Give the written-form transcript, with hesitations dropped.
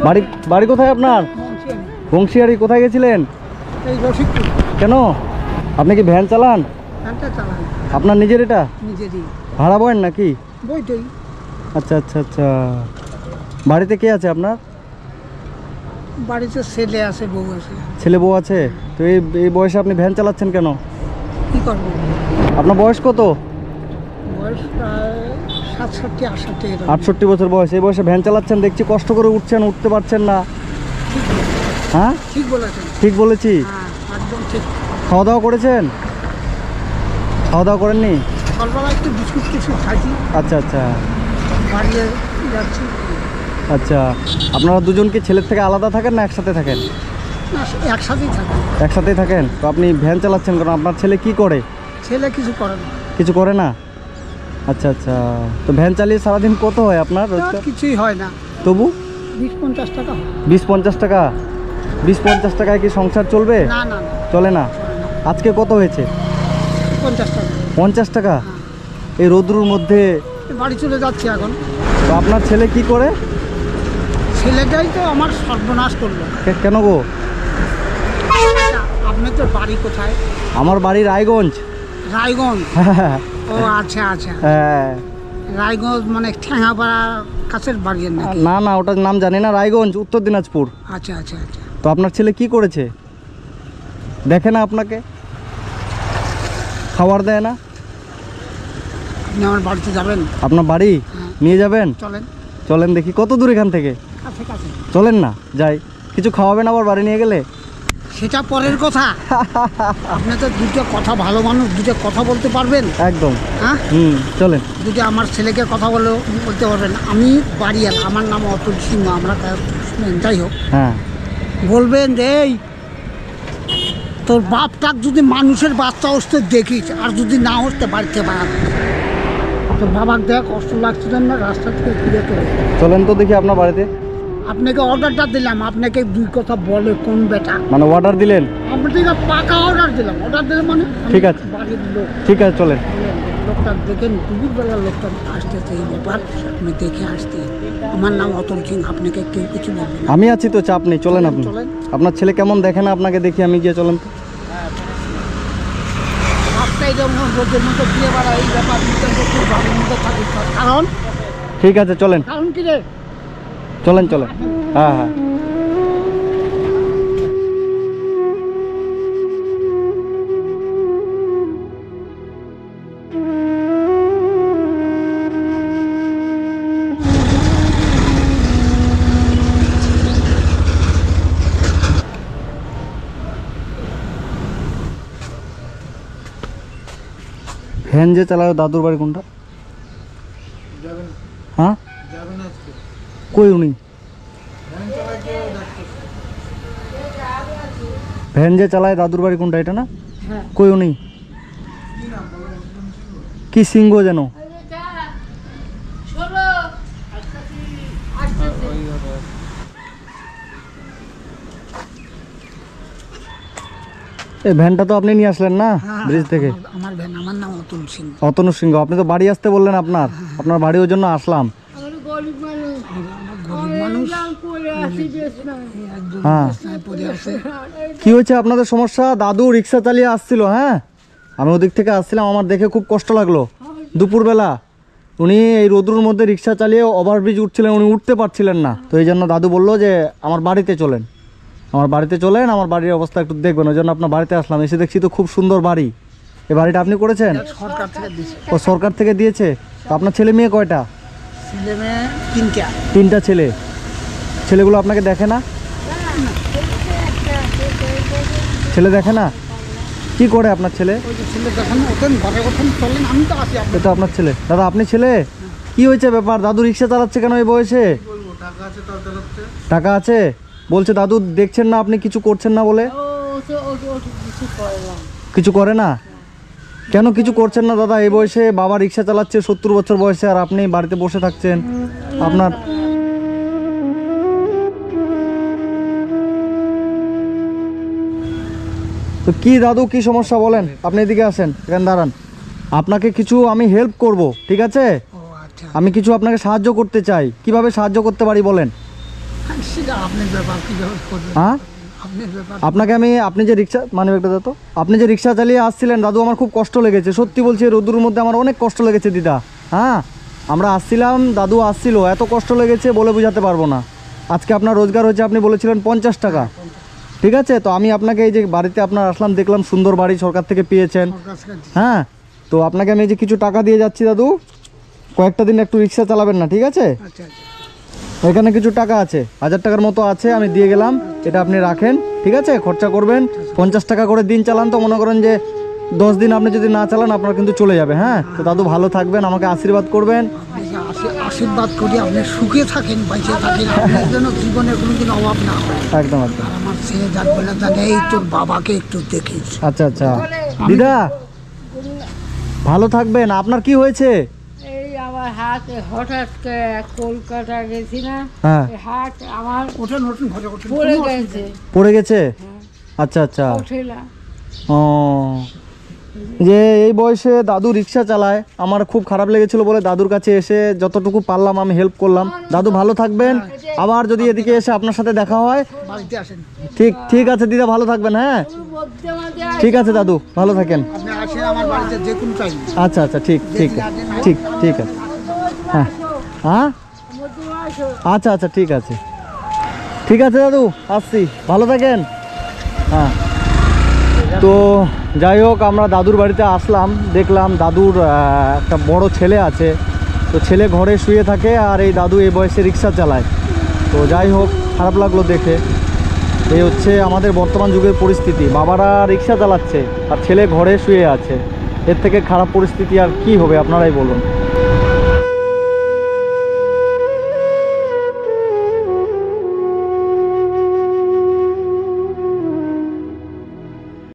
বাড়ি বাড়ি কোথায় আপনার? বংশিয়ারি। কোথায় গেছিলেন? কেন? আপনি কি ভ্যান চালান? আপনার নিজের এটা? ভাড়া বয়েন নাকি? আচ্ছা আচ্ছা আচ্ছা। বাড়িতে কে আছে আপনার? বাড়িতে ছেলে আছে, বউ আছে। ছেলে বউ আছে? তো এই বয়সে আপনি ভ্যান চালাচ্ছেন কেন? কি করবো? আপনার বয়স কত? বয়স প্রায় 67-68। 68 বছর বয়স। এই বয়সে ভ্যান চালাচ্ছেন দেখছি, কষ্ট করে উঠছেন, উঠতে পারছেন না। হ্যাঁ ঠিক বলেছেন। ঠিক বলেছি? একদম ঠিক। খাওয়া দাওয়া করেছেন? খাওয়া দাওয়া করেননি? সকালবেলা একটু বিস্কুট কিছু খাইছি। আচ্ছা আচ্ছা বাড়িয়ে যাচ্ছি। আচ্ছা, আপনারা দুজন কি ছেলের থেকে আলাদা থাকেন না একসাথে থাকেন? না, একসাথেই থাকি। একসাথেই থাকেন। তো আপনি ভ্যান চালাচ্ছেন কেন? আপনার ছেলে কি করে? ছেলে কিছু করে না। কিছু করে না? আচ্ছা আচ্ছা। তো ভ্যান চালিয়ে সারাদিন কত হয় আপনার? কিছুই হয় না, তবু 20-50 টাকা। 20-50 টাকা? 20-50 টাকায় কি সংসার চলবে? না না না, চলে না। আজকে কত হয়েছে? 50 টাকা। 50 টাকা? এই রোদ্রুর মধ্যে? বাড়ি চলে যাচ্ছি এখন। তো আপনার ছেলে কি করে? ছেলেটাই তো আমার সর্বনাশ করলো। কেন গো? আপনার তো বাড়ি কোথায়? আমার বাড়ি রায়গঞ্জ। রায়গঞ্জ? ও আচ্ছা আচ্ছা। হ্যাঁ। রায়গঞ্জ মানে ঠ্যাঙাপাড়া কাছের বাড়ি নাকি? না না, ওটার নাম জানি না। রায়গঞ্জ, উত্তর দিনাজপুর। আচ্ছা আচ্ছা আচ্ছা। তো আপনার ছেলে কি করেছে? দেখে না আপনাকে? খাবার দেয় না? আপনি আমার বাড়িতে যাবেন? আপনার বাড়ি নিয়ে যাবেন? চলেন। চলেন দেখি। কত দূর এখান থেকে? কাছে কাছে। চলেন না, যাই। কিছু খাওয়াবেন আবার বাড়ি নিয়ে গেলে? সেটা পরের কথা। আপনি তো দুটো কথা, ভালো মানুষ, দুটো কথা বলতে পারবেন। একদম। হ্যাঁ চলেন। দুটো আমার ছেলেকে কথা বলতে পারবেন। আমি বাড়িয়াল, আমার নাম অতুল সিংহ। আমরা যাই হোক, হ্যাঁ বলবেন যে এই তোর বাপটাক যদি মানুষের বাচ্চা হসতে দেখিস, আর যদি না হসতে বাড়িতে বাড়াতে, তোর বাবাকে দেখ কষ্ট লাগছিল না, রাস্তা থেকে ফিরে তো। চলেন তো দেখি আপনার বাড়িতে। আপনাকে অর্ডারটা দিলাম, আপনাকে দুই কথা বলে কোন বেটা? মানে অর্ডার দিলেন? আপনাকে পাকা অর্ডার দিলাম। অর্ডার দিলাম মানে ঠিক আছে, বাড়ির লোক। ঠিক আছে চলেন। লোকটা দেখেন, দুপুরবেলা লোকটা আসতেছে, এই ব্যাপার আপনি দেখে আসতে। আমার নাম অতুল সিং, আপনাকে কেউ কিছু বলবেন? আমি আছি তো, চাপ নেই। চলেন আপনি। চলেন। আপনার ছেলে কেমন দেখে না আপনাকে? দেখি আমি গিয়ে। চলেন তো। রাস্তায় যেমন রোদের মধ্যে দিয়ে বেড়া, এই ব্যাপার বাড়ির মধ্যে থাকি। কারণ ঠিক আছে চলেন। কারণ কি রে? চলেন চলেন। হ্যাঁ হ্যাঁ। ভ্যান যে চালায় দাদুর বাড়ি কোনটা? হ্যাঁ কই উনি? ভ্যান যে চালায় দাদুর বাড়ি কোনটা, এটা না? কই উনি? কি সিংহ যেন? এই ভ্যানটা তো আপনি নিয়ে আসলেন না ব্রিজ থেকে? আমার ভ্যান, আমার নাম অতুল সিং। অতনু সিংহ। আপনি তো বাড়ি আসতে বললেন আপনার। আপনার বাড়ি ওই জন্য আসলাম। হ্যাঁ, কি হয়েছে আপনাদের সমস্যা? দাদু রিক্সা চালিয়ে আসছিল। হ্যাঁ, আমি ওদিক থেকে আসছিলাম, আমার দেখে খুব কষ্ট লাগলো। দুপুরবেলা উনি এই রোদ্রুর মধ্যে রিক্সা চালিয়ে ওভারব্রিজ উঠছিলেন, উনি উঠতে পারছিলেন না। তো এই জন্য দাদু বললো যে আমার বাড়িতে চলেন, আমার বাড়িতে চলেন, আমার বাড়ির অবস্থা একটু দেখবেন। ওই জন্য আপনার বাড়িতে আসলাম। এসে দেখছি তো খুব সুন্দর বাড়ি। এই বাড়িটা আপনি করেছেন? সরকার থেকে দিয়েছে। ও সরকার থেকে দিয়েছে? তো আপনার ছেলে মেয়ে কয়টা? ছেলে মেয়ে 3টা। 3টা ছেলে? ছেলেগুলো আপনাকে দেখে না? ছেলে দেখে না? কি করে আপনার ছেলে? ছেলে দেখেন, ওঠেন ঘরে ওঠেন, চলেন, আমি তো আছি। এটা আপনার ছেলে? দাদা আপনি ছেলে? কি হয়েছে ব্যাপার? দাদু রিক্সা চালাচ্ছে কেন এই বয়সে? টাকা আছে বলছে দাদু, দেখছেন না আপনি কিছু করছেন না বলে? কিছু করে না? কেন কিছু করছেন না দাদা? এই বয়সে বাবা রিক্সা চালাচ্ছে 70 বছর বয়সে, আর আপনি বাড়িতে বসে থাকছেন। আপনার তো কি দাদু, কি সমস্যা বলেন? আপনি এদিকে আসেন, এখানে দাঁড়ান। আপনাকে কিছু আমি হেল্প করব, ঠিক আছে? আমি কিছু আপনাকে সাহায্য করতে চাই। কিভাবে সাহায্য করতে পারি বলেন? সেটা আপনার ব্যাপার, কীভাবে করবেন হ্যাঁ আপনার ব্যাপার। আপনাকে আপনি যে রিক্সা মানে একটা তো আপনি যে রিক্সা চালিয়ে আসছিলেন দাদু, আমার খুব কষ্ট লেগেছে, সত্যি বলছি, রোদ্দুর মধ্যে আমার অনেক কষ্ট লেগেছে দিদা। হ্যাঁ আমরা আসছিলাম, দাদু আসছিল, এত কষ্ট লেগেছে বলে বোঝাতে পারবো না। আজকে আপনার রোজগার হয়েছে, আপনি বলেছিলেন 50 টাকা, ঠিক আছে? তো আমি আপনাকে এই যে বাড়িতে আপনার আসলাম, দেখলাম সুন্দর বাড়ি সরকার থেকে পেয়েছেন। সরকার থেকে দিচ্ছে। হ্যাঁ, তো আপনাকে আমি এই যে কিছু টাকা দিয়ে যাচ্ছি দাদু, কয়েকটা দিন একটু রিক্সা চালাবেন না, ঠিক আছে? আচ্ছা আচ্ছা এখানে কিছু টাকা আছে, 1000 টাকার মতো আছে, আমি দিয়ে গেলাম, এটা আপনি রাখেন, ঠিক আছে? খরচা করবেন, 50 টাকা করে দিন চালান, তো মনে করেন যে 10 দিন আপনি যদি না চালান আপনার কিন্তু চলে যাবে। হ্যাঁ, তো দাদু ভালো থাকবেন, আমাকে আশীর্বাদ করবেন। আপনাকে আশীর্বাদ করি, আপনি সুখে থাকেন, বাইচে থাকেন, আপনার জন্য জীবনে কোনোদিন অভাব না হয়। একদম একদম। আর আমার ছেলে যাবে না জানে, এই তোর বাবাকে একটু দেখিস। আচ্ছা আচ্ছা দিদা, ভালো থাকবেন। আপনার কি হয়েছে? এই আমার হাতে হঠাৎ করে কলকাতা গেছি না, হ্যাঁ, এই হাত আমার ওঠেন ওঠেন ঘরে ওঠেন, পড়ে কোনো গেছে, পড়ে গেছে? আচ্ছা আচ্ছা। ওঠে না। ও, যে এই বয়সে দাদু রিক্সা চালায়, আমার খুব খারাপ লেগেছিল বলে দাদুর কাছে এসে যতটুকু পারলাম আমি হেল্প করলাম। দাদু ভালো থাকবেন, আবার যদি এদিকে এসে আপনার সাথে দেখা হয়। বাড়িতে আসেন, ঠিক ঠিক আছে দিদা, ভালো থাকবেন। হ্যাঁ মধ্যে মাঝে ঠিক আছে দাদু, ভালো থাকেন। আপনি আসেন আমার বাড়িতে যে কোনো টাইম। আচ্ছা আচ্ছা, ঠিক ঠিক ঠিক ঠিক আছে। হ্যাঁ হ্যাঁ, মধ্যে আসো। আচ্ছা আচ্ছা, ঠিক আছে ঠিক আছে দাদু, আসছি, ভালো থাকেন। হ্যাঁ, তো যাই হোক, আমরা দাদুর বাড়িতে আসলাম, দেখলাম দাদুর একটা বড় ছেলে আছে, তো ছেলে ঘরে শুয়ে থাকে আর এই দাদু এই বয়সে রিক্সা চালায়। তো যাই হোক, খারাপ লাগলো দেখে। এই হচ্ছে আমাদের বর্তমান যুগের পরিস্থিতি, বাবারা রিক্সা চালাচ্ছে আর ছেলে ঘরে শুয়ে আছে। এর থেকে খারাপ পরিস্থিতি আর কি হবে আপনারাই বলুন।